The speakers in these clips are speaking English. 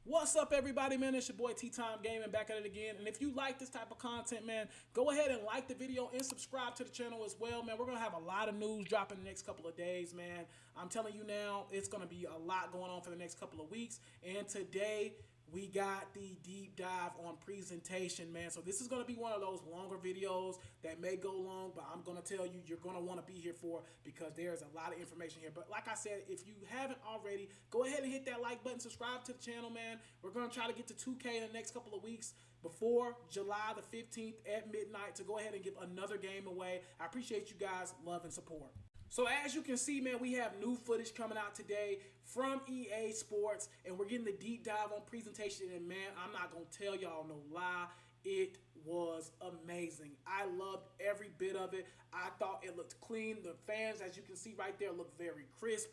What's up, everybody, man? It's your boy T-Time Gaming back at it again. And if you like this type of content, man, go ahead and like the video and subscribe to the channel as well, man. We're going to have a lot of news dropping the next couple of days, man. I'm telling you now, it's going to be a lot going on for the next couple of weeks. And today, we got the deep dive on presentation, man. So this is going to be one of those longer videos that may go long, but I'm going to tell you, you're going to want to be here for because there's a lot of information here. But like I said, if you haven't already, go ahead and hit that like button, subscribe to the channel, man. We're going to try to get to 2K in the next couple of weeks before July the 15th at midnight to go ahead and give another game away. I appreciate you guys' love and support. So as you can see, man, we have new footage coming out today from EA Sports, and we're getting the deep dive on presentation, and man, I'm not going to tell y'all no lie. It was amazing. I loved every bit of it. I thought it looked clean. The fans, as you can see right there, look very crisp.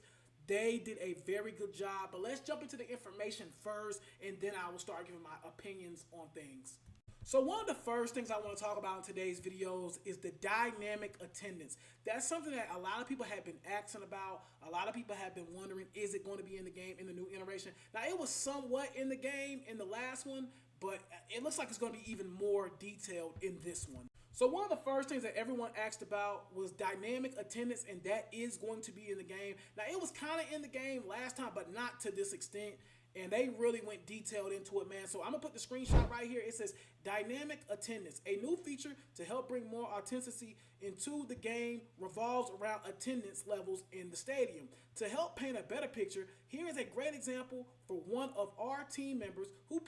They did a very good job, but let's jump into the information first, and then I will start giving my opinions on things. So one of the first things I want to talk about in today's videos is the dynamic attendance. That's something that a lot of people have been asking about. A lot of people have been wondering, is it going to be in the game in the new iteration? Now, it was somewhat in the game in the last one, but it looks like it's going to be even more detailed in this one. So one of the first things that everyone asked about was dynamic attendance, and that is going to be in the game. Now, it was kind of in the game last time, but not to this extent. And they really went detailed into it, man. So I'm going to put the screenshot right here. It says dynamic attendance, a new feature to help bring more authenticity into the game revolves around attendance levels in the stadium. To help paint a better picture, here is a great example for one of our team members who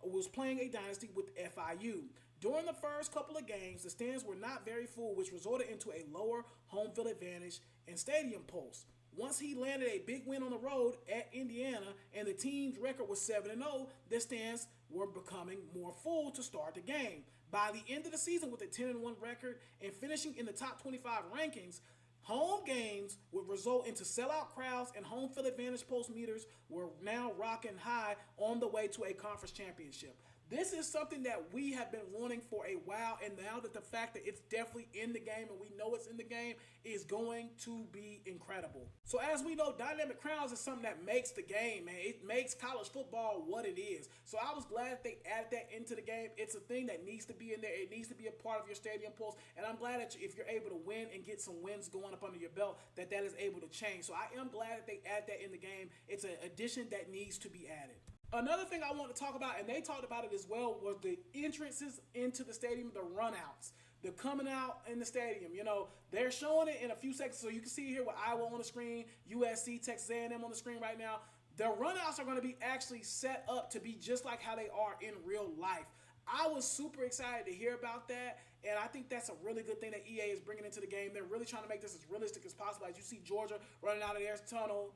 was playing a dynasty with FIU. During the first couple of games, the stands were not very full, which resulted into a lower home field advantage and stadium pulse. Once he landed a big win on the road at Indiana and the team's record was 7-0, the stands were becoming more full to start the game. By the end of the season with a 10-1 record and finishing in the top 25 rankings, home games would result into sellout crowds and home field advantage pulse meters were now rocking high on the way to a conference championship. This is something that we have been wanting for a while, and now that the fact that it's definitely in the game and we know it's in the game is going to be incredible. So as we know, dynamic crowds is something that makes the game, man. It makes college football what it is. So I was glad that they added that into the game. It's a thing that needs to be in there. It needs to be a part of your stadium pulse, and I'm glad that if you're able to win and get some wins going up under your belt, that is able to change. So I am glad that they add that in the game. It's an addition that needs to be added. Another thing I want to talk about, and they talked about it as well, was the entrances into the stadium, the runouts, the coming out in the stadium. You know, they're showing it in a few seconds, so you can see here with Iowa on the screen, USC, Texas A&M on the screen right now. The runouts are going to be actually set up to be just like how they are in real life. I was super excited to hear about that, and I think that's a really good thing that EA is bringing into the game. They're really trying to make this as realistic as possible. As you see Georgia running out of their tunnel,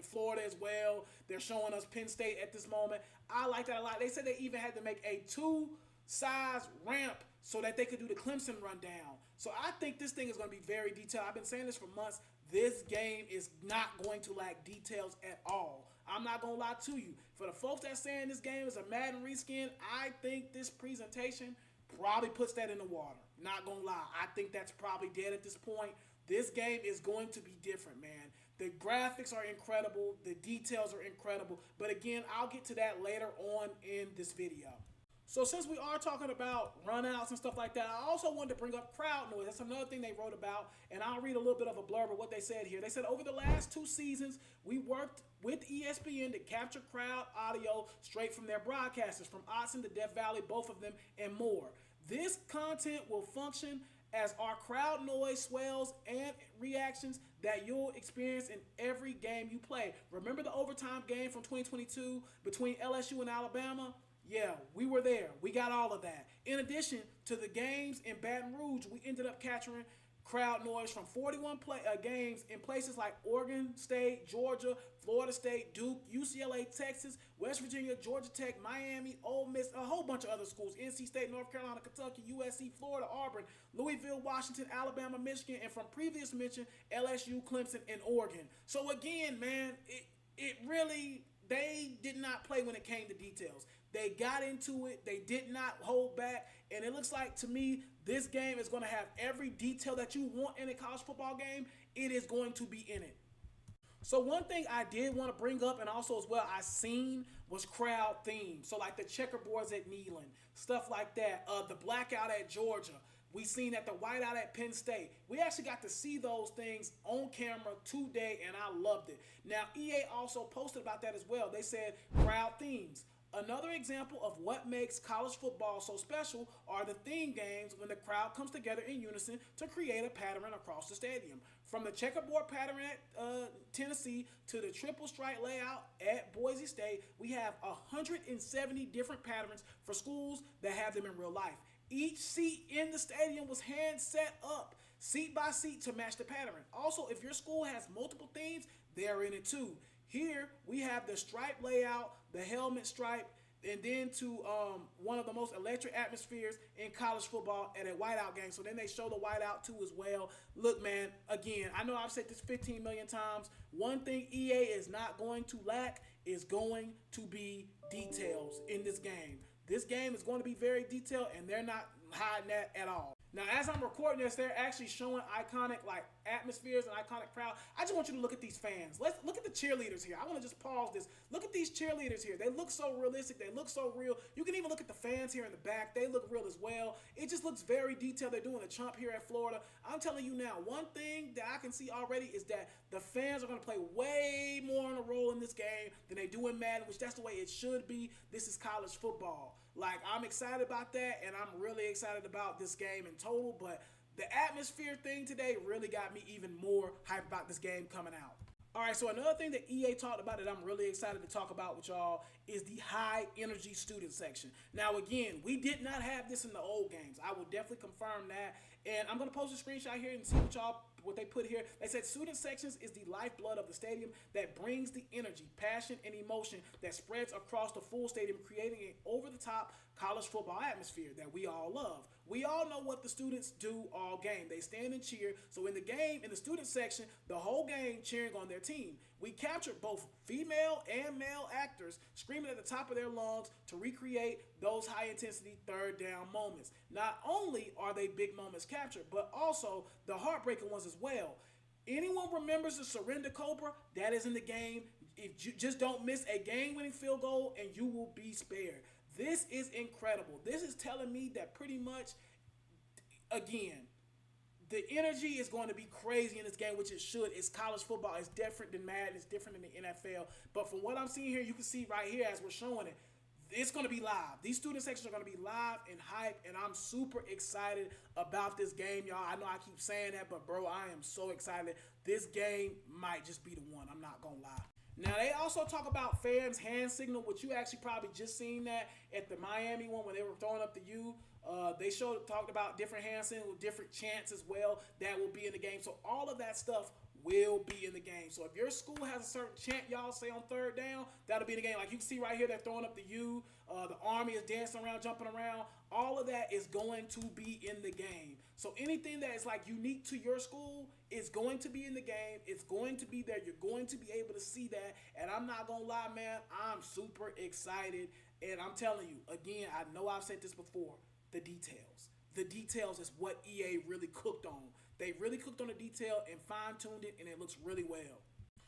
Florida as well. They're showing us Penn State at this moment. I like that a lot. They said they even had to make a 2-size ramp so that they could do the Clemson rundown. So I think this thing is going to be very detailed. I've been saying this for months. This game is not going to lack details at all. I'm not going to lie to you. For the folks that saying this game is a Madden reskin, I think this presentation probably puts that in the water. Not going to lie. I think that's probably dead at this point. This game is going to be different, man. The graphics are incredible. The details are incredible. But again, I'll get to that later on in this video. So since we are talking about runouts and stuff like that, I also wanted to bring up crowd noise. That's another thing they wrote about, and I'll read a little bit of a blurb of what they said here. They said, over the last 2 seasons, we worked with ESPN to capture crowd audio straight from their broadcasters, from Austin to Death Valley, both of them, and more. This content will function as our crowd noise swells and reactions that you'll experience in every game you play. Remember the overtime game from 2022 between LSU and Alabama? Yeah, we were there. We got all of that. In addition to the games in Baton Rouge, we ended up capturing crowd noise from 41 games in places like Oregon State, Georgia, Florida State, Duke, UCLA, Texas, West Virginia, Georgia Tech, Miami, Ole Miss, a whole bunch of other schools, NC State, North Carolina, Kentucky, USC, Florida, Auburn, Louisville, Washington, Alabama, Michigan, and from previous mention, LSU, Clemson, and Oregon. So again, man, it really, they did not play when it came to details. They got into it. They did not hold back. And it looks like, to me, this game is going to have every detail that you want in a college football game. It is going to be in it. So one thing I did want to bring up, and also as well I seen, was crowd themes. So like the checkerboards at Neyland, stuff like that. The blackout at Georgia. We seen at the whiteout at Penn State. We actually got to see those things on camera today, and I loved it. Now EA also posted about that as well. They said crowd themes. Another example of what makes college football so special are the theme games when the crowd comes together in unison to create a pattern across the stadium. From the checkerboard pattern at Tennessee to the triple stripe layout at Boise State, we have 170 different patterns for schools that have them in real life. Each seat in the stadium was hand set up, seat by seat, to match the pattern. Also, if your school has multiple themes, they're in it too. Here we have the stripe layout, the helmet stripe, and then to one of the most electric atmospheres in college football at a whiteout game. So then they show the whiteout too as well. Look, man, again, I know I've said this 15 million times. One thing EA is not going to lack is going to be details in this game. This game is going to be very detailed, and they're not hiding that at all. Now, as I'm recording this, they're actually showing iconic like atmospheres and iconic crowd. I just want you to look at these fans. Let's look at the cheerleaders here. I want to just pause this. Look at these cheerleaders here. They look so realistic. They look so real. You can even look at the fans here in the back. They look real as well. It just looks very detailed. They're doing a chump here at Florida. I'm telling you now, one thing that I can see already is that the fans are going to play way more on a role in this game than they do in Madden, which that's the way it should be. This is college football. Like, I'm excited about that, and I'm really excited about this game in total, but the atmosphere thing today really got me even more hyped about this game coming out. All right, so another thing that EA talked about that I'm really excited to talk about with y'all is the high energy student section. Now, again, we did not have this in the old games. I will definitely confirm that. And I'm going to post a screenshot here and see what they put here. They said student sections is the lifeblood of the stadium that brings the energy, passion, and emotion that spreads across the full stadium, creating an over-the-top college football atmosphere that we all love. We all know what the students do all game. They stand and cheer. So in the game, in the student section, the whole game cheering on their team. We captured both female and male actors screaming at the top of their lungs to recreate those high-intensity third-down moments. Not only are they big moments captured, but also the heartbreaking ones as well. Anyone remembers the Surrender Cobra? That is in the game. If you just don't miss a game-winning field goal and you will be spared. This is incredible. This is telling me that pretty much, again, the energy is going to be crazy in this game, which it should. It's college football. It's different than Madden. It's different than the NFL. But from what I'm seeing here, you can see right here as we're showing it, it's going to be live. These student sections are going to be live and hype, and I'm super excited about this game, y'all. I know I keep saying that, but, bro, I am so excited. This game might just be the one. I'm not going to lie. Now, they also talk about fans' hand signal, which you actually probably just seen that at the Miami one when they were throwing up the U. They talked about different hand signals, different chants as well that will be in the game. So all of that stuff will be in the game. So if your school has a certain chant y'all say on third down, that'll be in the game. Like you can see right here, they're throwing up the U. The Army is dancing around, jumping around. All of that is going to be in the game. So anything that is like unique to your school is going to be in the game. It's going to be there. You're going to be able to see that. And I'm not going to lie, man, I'm super excited. And I'm telling you, again, I know I've said this before, the details. The details is what EA really cooked on. They really cooked on the detail and fine-tuned it, and it looks really well.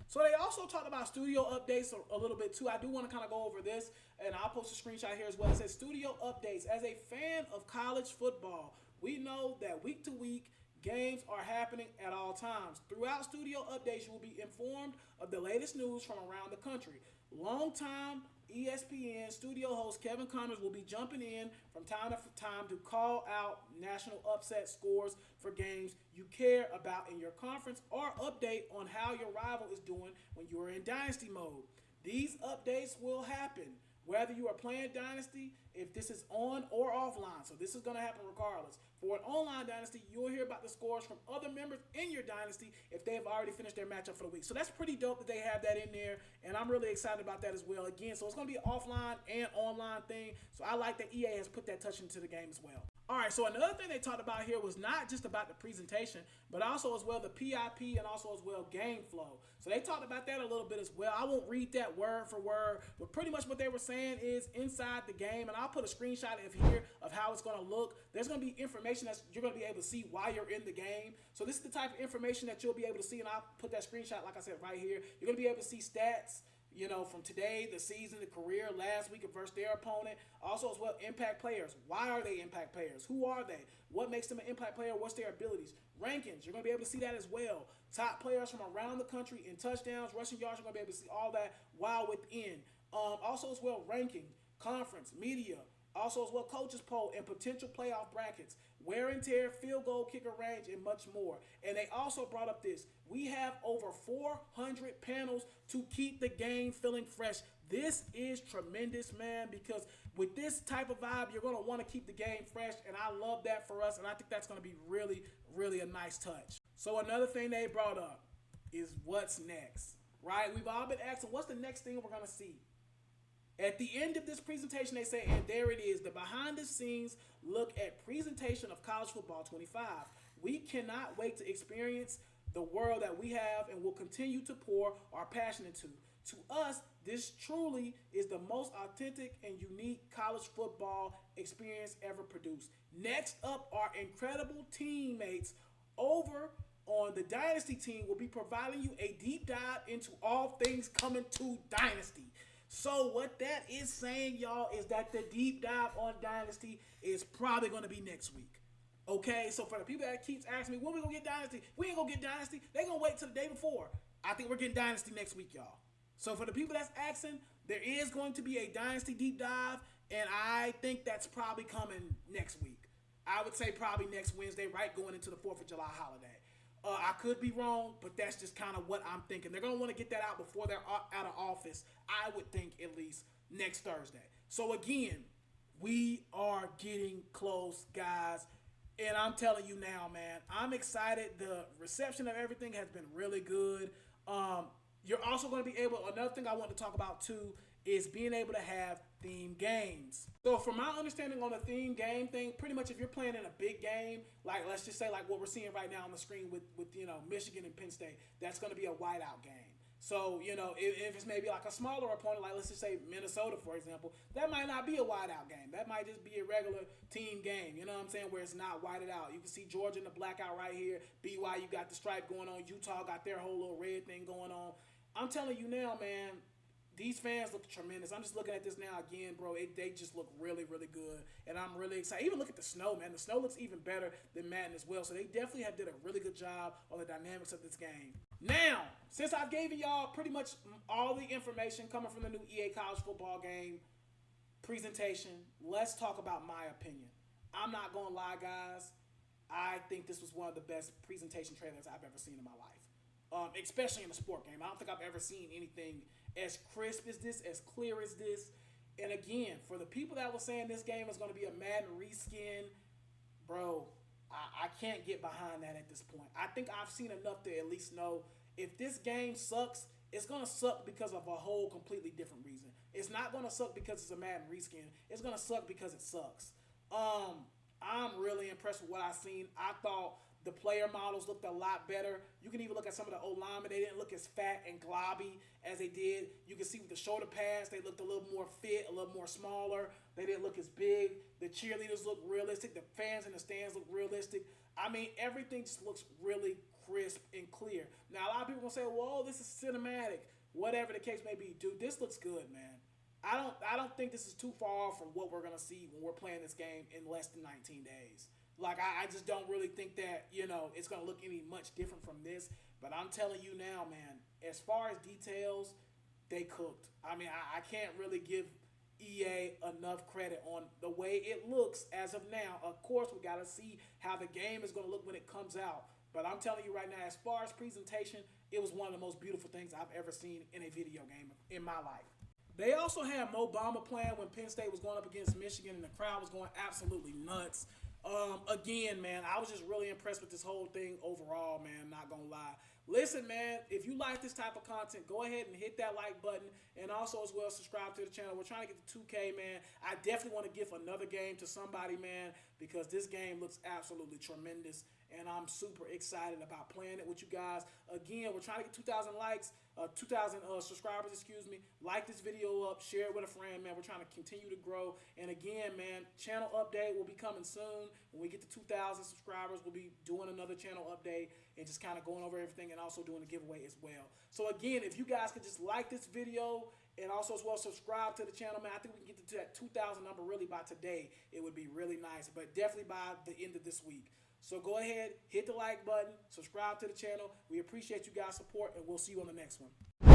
So they also talked about studio updates a little bit too. I do want to kind of go over this, and I'll post a screenshot here as well. It says studio updates. As a fan of college football, we know that week to week, games are happening at all times. Throughout studio updates, you will be informed of the latest news from around the country. Longtime ESPN studio host Kevin Connors will be jumping in from time to time to call out national upset scores for games you care about in your conference or update on how your rival is doing when you are in Dynasty mode. These updates will happen whether you are playing Dynasty, if this is on or offline. So this is going to happen regardless. For an online Dynasty, you'll hear about the scores from other members in your Dynasty if they have already finished their matchup for the week. So that's pretty dope that they have that in there, and I'm really excited about that as well. Again, so it's going to be an offline and online thing, so I like that EA has put that touch into the game as well. All right, so another thing they talked about here was not just about the presentation, but also as well the PIP and also as well game flow. So they talked about that a little bit as well. I won't read that word for word, but pretty much what they were saying is inside the game, and I'll put a screenshot of here of how it's going to look. There's going to be information information that you're going to be able to see while you're in the game. So this is the type of information that you'll be able to see, and I'll put that screenshot, like I said, right here. You're going to be able to see stats, you know, from today, the season, the career, last week versus their opponent. Also as well, impact players. Why are they impact players? Who are they? What makes them an impact player? What's their abilities? Rankings, you're going to be able to see that as well. Top players from around the country in touchdowns, rushing yards, you're going to be able to see all that while within. Also as well, ranking, conference, media, also as well, coaches poll and potential playoff brackets, wear and tear, field goal, kicker range, and much more. And they also brought up this. We have over 400 panels to keep the game feeling fresh. This is tremendous, man, because with this type of vibe, you're going to want to keep the game fresh, and I love that for us, and I think that's going to be really, really a nice touch. So another thing they brought up is what's next, right? We've all been asking, what's the next thing we're going to see? At the end of this presentation, they say, and there it is, the behind-the-scenes look at presentation of College Football 25. We cannot wait to experience the world that we have and will continue to pour our passion into. To us, this truly is the most authentic and unique college football experience ever produced. Next up, our incredible teammates over on the Dynasty team will be providing you a deep dive into all things coming to Dynasty. So what that is saying, y'all, is that the deep dive on Dynasty is probably going to be next week. Okay, so for the people that keeps asking me, when we going to get Dynasty? We ain't going to get Dynasty. They going to wait till the day before. I think we're getting Dynasty next week, y'all. So for the people that's asking, there is going to be a Dynasty deep dive, and I think that's probably coming next week. I would say probably next Wednesday, right, going into the 4th of July holiday. I could be wrong, but that's just kind of what I'm thinking. They're going to want to get that out before they're out of office, I would think, at least next Thursday. So again, we are getting close, guys. And I'm telling you now, man, I'm excited. The reception of everything has been really good. You're also going to be able, another thing I want to talk about too, is being able to have theme games. So from my understanding on the theme game thing, pretty much if you're playing in a big game, like let's just say like what we're seeing right now on the screen with you know, Michigan and Penn State, that's going to be a whiteout game. So, you know, if it's maybe like a smaller opponent, like let's just say Minnesota, for example, that might not be a whiteout game. That might just be a regular team game, you know what I'm saying, where it's not whited out. You can see Georgia in the blackout right here. BYU got the stripe going on. Utah got their whole little red thing going on. I'm telling you now, man, these fans look tremendous. I'm just looking at this now again, bro. They just look really, really good. And I'm really excited. Even look at the snow, man. The snow looks even better than Madden as well. So they definitely have did a really good job on the dynamics of this game. Now, since I've given y'all pretty much all the information coming from the new EA College Football game presentation, let's talk about my opinion. I'm not going to lie, guys. I think this was one of the best presentation trailers I've ever seen in my life, especially in a sport game. I don't think I've ever seen anything as crisp as this, as clear as this. And again, for the people that were saying this game is going to be a Madden reskin, bro, I can't get behind that at this point. I think I've seen enough to at least know if this game sucks, it's going to suck because of a whole completely different reason. It's not going to suck because it's a Madden reskin. It's going to suck because it sucks. I'm really impressed with what I've seen. I thought the player models looked a lot better. You can even look at some of the O-linemen. They didn't look as fat and globby as they did. You can see with the shoulder pads, they looked a little more fit, a little more smaller. They didn't look as big. The cheerleaders look realistic. The fans in the stands look realistic. I mean, everything just looks really crisp and clear. Now, a lot of people will say, whoa, this is cinematic. Whatever the case may be. Dude, this looks good, man. I don't think this is too far off from what we're going to see when we're playing this game in less than 19 days. Like, I just don't really think that, you know, it's going to look any much different from this. But I'm telling you now, man, as far as details, they cooked. I mean, I can't really give EA enough credit on the way it looks as of now. Of course, we got to see how the game is going to look when it comes out. But I'm telling you right now, as far as presentation, it was one of the most beautiful things I've ever seen in a video game in my life. They also had Mo Bamba playing when Penn State was going up against Michigan, and the crowd was going absolutely nuts. Again, man, I was just really impressed with this whole thing overall, man, not gonna lie. Listen, man, if you like this type of content, go ahead and hit that like button, and also as well subscribe to the channel. We're trying to get to 2K, man. I definitely want to give another game to somebody, man, because this game looks absolutely tremendous, and I'm super excited about playing it with you guys. Again, we're trying to get 2,000 likes, 2,000 subscribers, excuse me. Like this video up, share it with a friend, man. We're trying to continue to grow. And again, man, channel update will be coming soon. When we get to 2,000 subscribers, we'll be doing another channel update and just kind of going over everything and also doing a giveaway as well. So again, if you guys could just like this video and also as well subscribe to the channel, man, I think we can get to that 2,000 number really by today. It would be really nice, but definitely by the end of this week. So go ahead, hit the like button, subscribe to the channel. We appreciate you guys' support, and we'll see you on the next one.